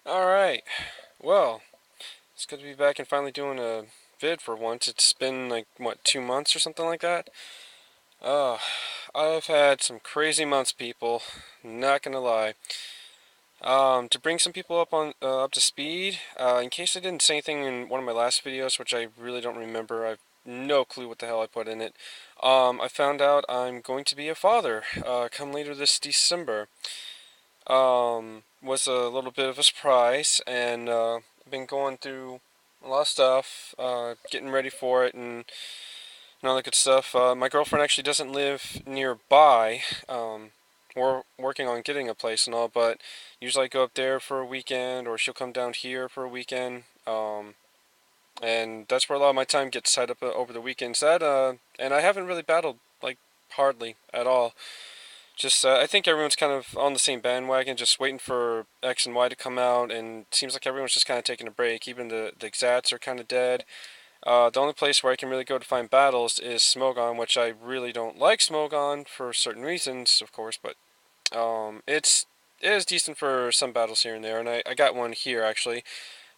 Alright, well, it's good to be back and finally doing a vid for once. It's been like, what, 2 months or something like that? Uh, I've had some crazy months, people, not gonna lie. To bring some people up to speed, in case I didn't say anything in one of my last videos, which I really don't remember, I've no clue what the hell I put in it. I found out I'm going to be a father, come later this December. Was a little bit of a surprise, and been going through a lot of stuff, getting ready for it, and all that good stuff. My girlfriend actually doesn't live nearby. We're working on getting a place and all, but usually I go up there for a weekend, or she'll come down here for a weekend. And that's where a lot of my time gets tied up over the weekends. And I haven't really battled like hardly at all. Just, I think everyone's kind of on the same bandwagon, just waiting for X and Y to come out, and it seems like everyone's just kind of taking a break. Even the Xats are kind of dead. The only place where I can really go to find battles is Smogon, which I really don't like Smogon for certain reasons, of course, but it is decent for some battles here and there, and I got one here actually.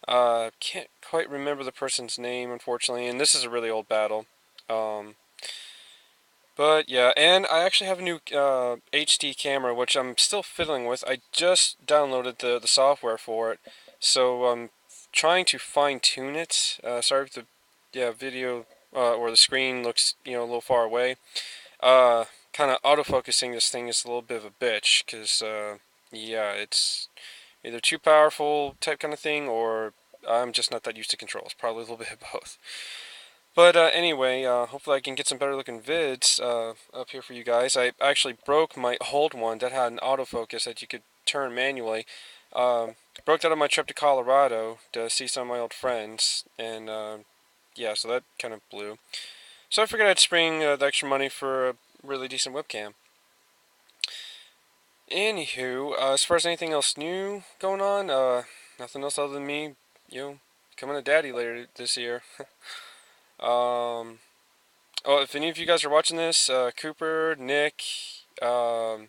Can't quite remember the person's name, unfortunately, and this is a really old battle. Um, but yeah, and I actually have a new HD camera, which I'm still fiddling with. I just downloaded the software for it, so I'm trying to fine tune it. Sorry if the video or the screen looks a little far away. Kind of autofocusing this thing is a little bit of a bitch because yeah, it's either too powerful type kind of thing, or I'm just not that used to controls. Probably a little bit of both. But anyway, hopefully I can get some better looking vids up here for you guys. I actually broke my old one that had an autofocus that you could turn manually. Broke that on my trip to Colorado to see some of my old friends, and yeah, so that kind of blew. So I figured I'd spring the extra money for a really decent webcam. Anywho, as far as anything else new going on, nothing else other than me, becoming a daddy later this year. um, Oh, if any of you guys are watching this, Cooper, Nick, um,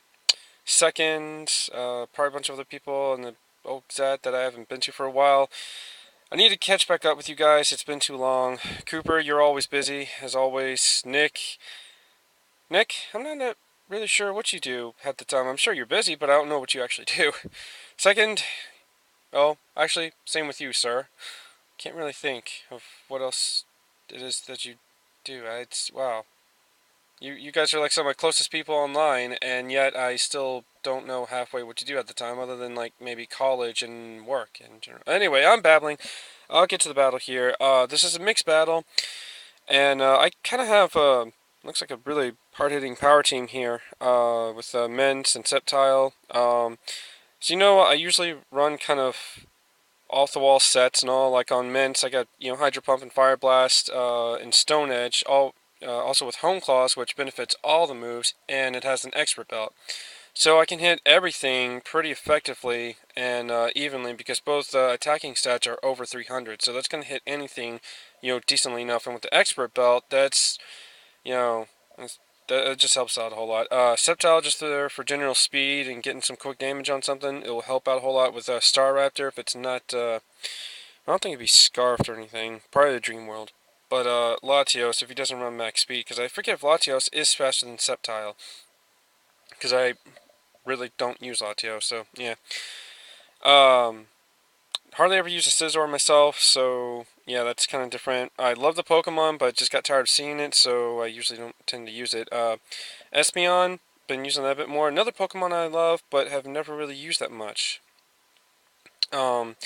Second, probably a bunch of other people in the old Zat that I haven't been to for a while. I need to catch back up with you guys. It's been too long. Cooper, you're always busy, as always. Nick, I'm not really sure what you do at the time. I'm sure you're busy, but I don't know what you actually do. Second, oh, actually, same with you, sir. Can't really think of what else it is that you do. It's wow. You guys are like some of my closest people online, and yet I still don't know halfway what to do at the time, other than like maybe college and work in general. Anyway, I'm babbling. I'll get to the battle here. This is a mixed battle, and I kind of have looks like a really hard-hitting power team here with Mence and Septile. So I usually run kind of off-the-wall sets and all. Like on Mence, I got Hydro Pump and Fire Blast and Stone Edge, all also with Home Claws, which benefits all the moves, and it has an Expert Belt. So I can hit everything pretty effectively and evenly because both attacking stats are over 300. So that's going to hit anything, decently enough. And with the Expert Belt, that's, you know, that just helps out a whole lot. Sceptile just there for general speed and getting some quick damage on something. It will help out a whole lot with Star Raptor if it's not. I don't think it'd be Scarfed or anything. Probably the Dream World. But Latios if he doesn't run max speed, because I forget if Latios is faster than Sceptile. Because I really don't use Latios, so yeah. Um, Hardly ever use a Scizor myself, so yeah, that's kind of different. I love the Pokemon, but just got tired of seeing it, so I usually don't tend to use it. Espeon, been using that a bit more. Another Pokemon I love, but have never really used that much. Um,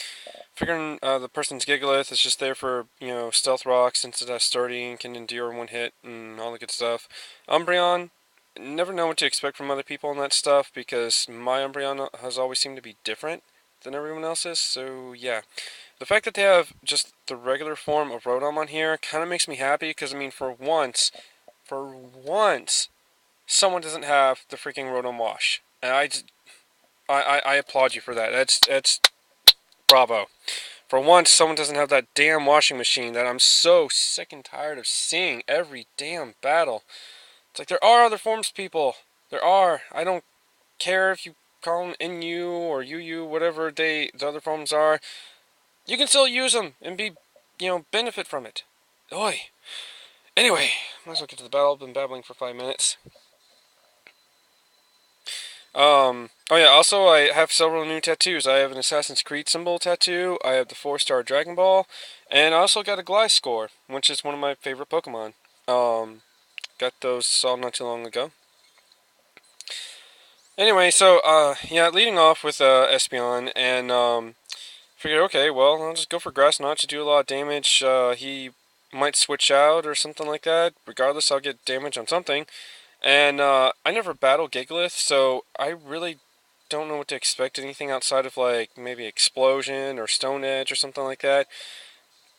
Figuring the person's Gigalith is just there for, Stealth Rock, since it has sturdy and can endure one hit and all the good stuff. Umbreon, never know what to expect from other people on that stuff because my Umbreon has always seemed to be different than everyone else's, so yeah. The fact that they have just the regular form of Rotom on here kind of makes me happy because, I mean, for once, someone doesn't have the freaking Rotom Wash. And I applaud you for that. That's bravo. For once, someone doesn't have that damn washing machine that I'm so sick and tired of seeing every damn battle. It's like there are other forms, people. There are. I don't care if you call them NU or UU, whatever the other forms are, you can still use them and be, benefit from it. Oi. Anyway, might as well get to the battle. I've been babbling for 5 minutes. Oh yeah, also I have several new tattoos. I have an Assassin's Creed symbol tattoo, I have the 4-star Dragon Ball, and I also got a Gliscor, which is one of my favorite Pokemon. Got those all not too long ago. Anyway, so, yeah, leading off with, Espeon, and, figured, okay, well, I'll just go for Grass Knot to do a lot of damage. He might switch out or something like that. Regardless, I'll get damage on something. And I never battle Gigalith, so I really don't know what to expect. Anything outside of like maybe Explosion or Stone Edge or something like that.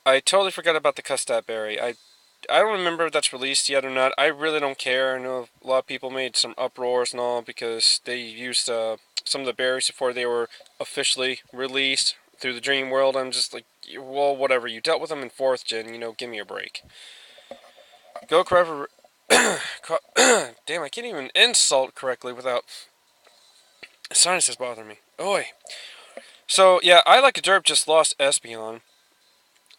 I totally forgot about the Custap Berry. I don't remember if that's released yet or not. I really don't care. I know a lot of people made some uproars and all because they used some of the berries before they were officially released through the Dream World. I'm just like, well, whatever. You dealt with them in 4th gen, give me a break. Go Forever. Damn, I can't even insult correctly without sinuses bothering me. Oi. So, yeah, I Like a Derp just lost Espeon.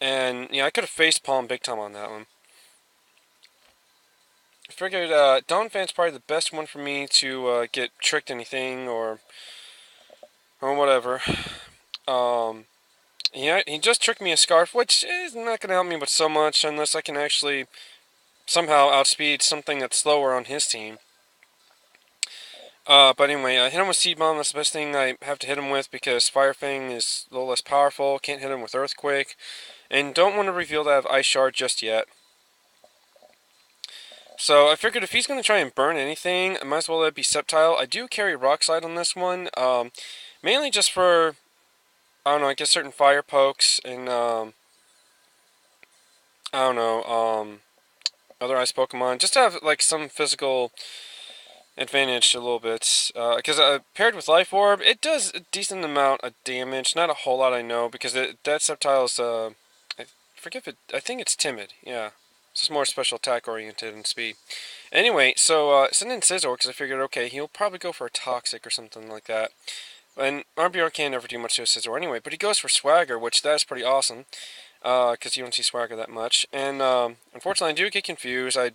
And, yeah, I could have facepalmed big time on that one. I figured Donphan's probably the best one for me to get tricked anything or whatever. Yeah, he just tricked me a Scarf, which is not going to help me but so much unless I can actually somehow outspeed something that's slower on his team. But anyway, I hit him with Seed Bomb. That's the best thing I have to hit him with because Fire Fang is a little less powerful. Can't hit him with Earthquake. And don't want to reveal that I have Ice Shard just yet. So I figured if he's going to try and burn anything, I might as well let it be Sceptile. I do carry Rock Slide on this one. Mainly just for, I don't know, I guess certain fire pokes and, I don't know, other ice Pokemon. Just to have, like, some physical advantage a little bit, because paired with Life Orb, it does a decent amount of damage, not a whole lot I know, because that Sceptile is, I forget if I think it's Timid, yeah, it's just more special attack oriented and speed. Anyway, so, send in Scizor, because I figured, okay, he'll probably go for a Toxic or something like that, and RBR can't never do much to a Scizor anyway, but he goes for Swagger, which that's pretty awesome, because you don't see Swagger that much, and, unfortunately I do get confused. I,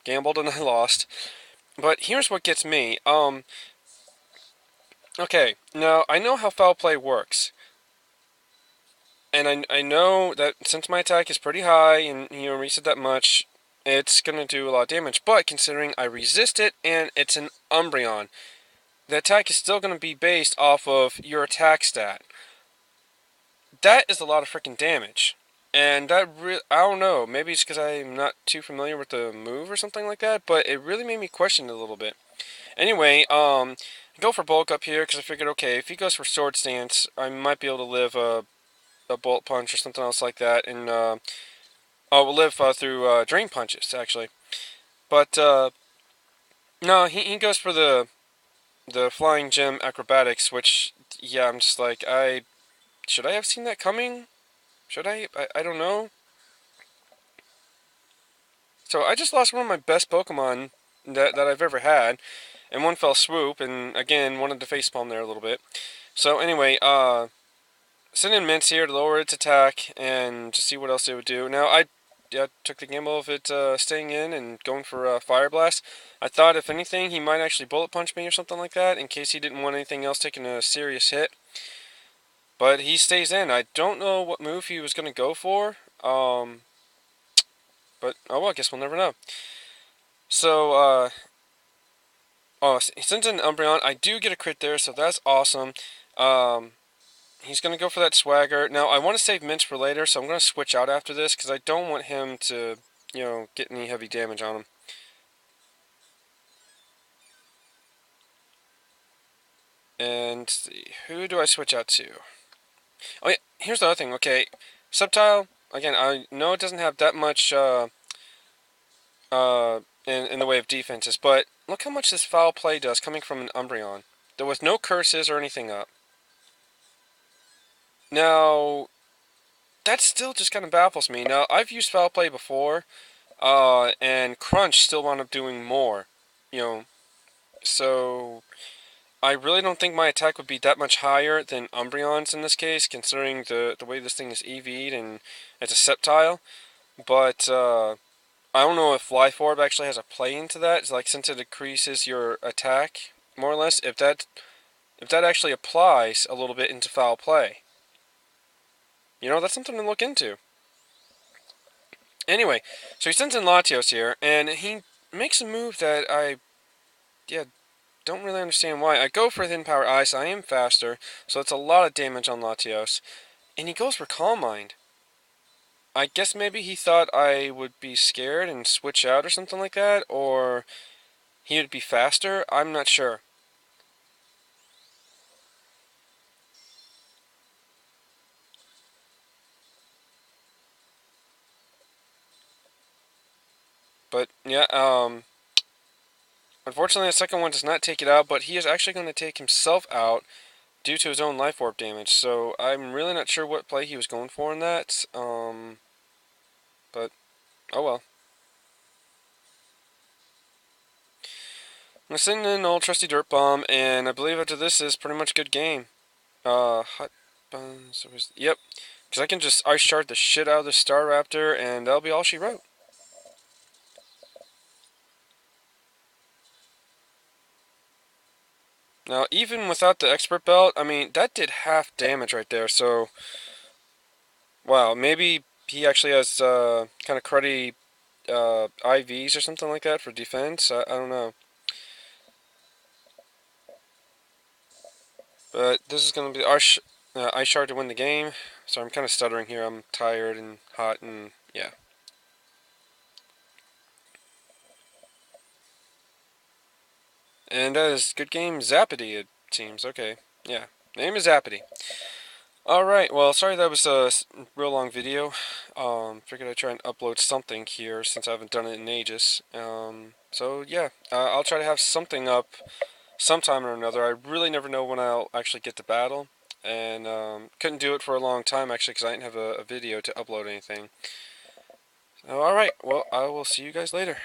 gambled and I lost. But here's what gets me. Okay, now I know how foul play works. And I know that since my attack is pretty high and, reset that much, it's going to do a lot of damage. But considering I resist it and it's an Umbreon, the attack is still going to be based off of your attack stat. That is a lot of freaking damage. And that I don't know, maybe it's because I'm not too familiar with the move or something like that, but it really made me question it a little bit. Anyway, go for Bulk up here because I figured, okay, if he goes for Sword Stance, I might be able to live a Bolt Punch or something else like that, and we'll live through Drain Punches actually. But no, he goes for the Flying Gem Acrobatics, which yeah, I'm just like, should I have seen that coming? Should I? I don't know. So I just lost one of my best Pokemon that I've ever had in one fell swoop, and again, wanted to facepalm there a little bit. So anyway, send in Mints here to lower its attack and just see what else it would do. Now, I took the gamble of it staying in and going for Fire Blast. I thought, if anything, he might actually Bullet Punch me or something like that, in case he didn't want anything else taking a serious hit. But he stays in. I don't know what move he was going to go for, but, oh well, I guess we'll never know. So, oh, he sends in Umbreon. I do get a crit there, so that's awesome. He's going to go for that Swagger. Now, I want to save Mints for later, so I'm going to switch out after this, because I don't want him to, get any heavy damage on him. And who do I switch out to? Oh, yeah, here's the other thing. Okay, Sceptile, again, I know it doesn't have that much, in the way of defenses, but look how much this foul play does coming from an Umbreon. There was no curses or anything up. Now, that still just kind of baffles me. Now, I've used foul play before, and Crunch still wound up doing more, so I really don't think my attack would be that much higher than Umbreon's in this case, considering the way this thing is EV'd and it's a Sceptile. But I don't know if Life Orb actually has a play into that. It's like since it decreases your attack, more or less, if that actually applies a little bit into foul play. You know, that's something to look into. Anyway, so he sends in Latios here, and he makes a move that yeah, don't really understand why. I go for Thin Power Ice, I am faster, so it's a lot of damage on Latios. And he goes for Calm Mind. I guess maybe he thought I would be scared and switch out or something like that, or he would be faster. I'm not sure. But yeah, unfortunately the second one does not take it out, but he is actually going to take himself out due to his own Life Orb damage. So I'm really not sure what play he was going for in that. But oh well. I'm sending in an old trusty Dirt Bomb, and I believe after this is pretty much good game. Hot Buns. Yep. Because I can just Ice Shard the shit out of the Staraptor, and that'll be all she wrote. Now, even without the Expert Belt, I mean, that did half damage right there, so... Wow, maybe he actually has kind of cruddy IVs or something like that for defense. I don't know. But this is going to be our Ice Shard to win the game. So I'm kind of stuttering here. I'm tired and hot and yeah. And that is good game Zappity, it seems. Okay, yeah. Name is Zappity. Alright, well, sorry that was a real long video. Figured I'd try and upload something here since I haven't done it in ages. So yeah, I'll try to have something up sometime or another. I really never know when I'll actually get to battle. And couldn't do it for a long time actually because I didn't have a video to upload anything. Alright, well, I will see you guys later.